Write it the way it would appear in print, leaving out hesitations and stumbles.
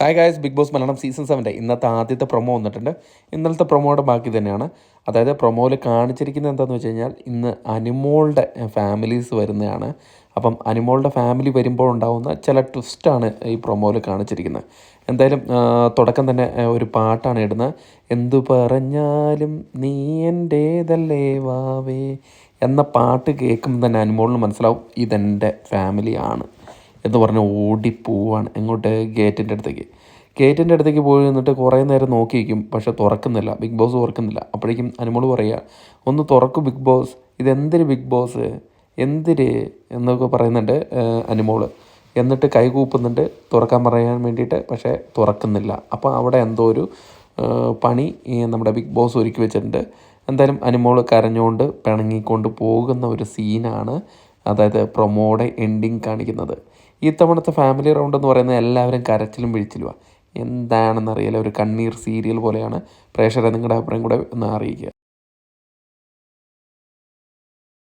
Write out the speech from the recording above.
Hi guys, Bigg Boss Malayalam season 7 ഇന്നത്തെ ആദ്യത്തെ promo വന്നിട്ടുണ്ട്. ഇന്നലത്തെ പ്രൊമോയുടെ ബാക്കി തന്നെയാണ്. അതായത് പ്രൊമോയിൽ കാണിച്ചിരിക്കുന്നത് എന്താണെന്ന് വെച്ച് കഴിഞ്ഞാൽ ഇന്ന് അനിമോളുടെ ഫാമിലീസ് വരുന്നതാണ്. അപ്പം അനിമോളുടെ ഫാമിലി വരുമ്പോൾ ഉണ്ടാകുന്ന ചില ട്വിസ്റ്റാണ് ഈ പ്രൊമോയിൽ കാണിച്ചിരിക്കുന്നത്. എന്തായാലും തുടക്കം തന്നെ ഒരു പാട്ടാണ് ഇടുന്നത്. എന്തു പറഞ്ഞാലും നീ എൻ്റേതല്ലേ വാവേ എന്ന പാട്ട് കേൾക്കുമ്പോൾ തന്നെ അനിമോളിന് മനസ്സിലാവും ഇതെൻ്റെ ഫാമിലിയാണ് എന്ന് പറഞ്ഞ് ഓടിപ്പോവാണ് എങ്ങോട്ട്, ഗേറ്റിൻ്റെ അടുത്തേക്ക് പോയി നിന്നിട്ട് കുറേ നേരം നോക്കി നിൽക്കും. പക്ഷെ തുറക്കുന്നില്ല, ബിഗ് ബോസ് തുറക്കുന്നില്ല. അപ്പോഴേക്കും അനുമോൾ പറയുക, ഒന്ന് തുറക്കും ബിഗ് ബോസ്, ഇതെന്തിന് ബിഗ് ബോസ്, എന്തിന് എന്നൊക്കെ പറയുന്നുണ്ട് അനുമോൾ. എന്നിട്ട് കൈകൂപ്പുന്നുണ്ട് തുറക്കാൻ പറയാൻ വേണ്ടിയിട്ട്, പക്ഷേ തുറക്കുന്നില്ല. അപ്പോൾ അവിടെ എന്തോ ഒരു പണി നമ്മുടെ ബിഗ് ബോസ് ഒരുക്കി വെച്ചിട്ടുണ്ട്. എന്തായാലും അനുമോൾ കരഞ്ഞുകൊണ്ട് പിണങ്ങിക്കൊണ്ട് പോകുന്ന ഒരു സീനാണ്, അതായത് പ്രൊമോയുടെ എൻഡിങ് കാണിക്കുന്നത്. ഈ തവണത്തെ ഫാമിലി റൗണ്ട് എന്ന് പറയുന്നത് എല്ലാവരും കരച്ചിലും വീഴ്ച്ചിലുമാണ്. എന്താണെന്നറിയില്ല, ഒരു കണ്ണീർ സീരിയൽ പോലെയാണ്. പ്രേക്ഷകരെ നിങ്ങളുടെ അഭിപ്രായം കൂടെ ഒന്ന് അറിയിക്കുക.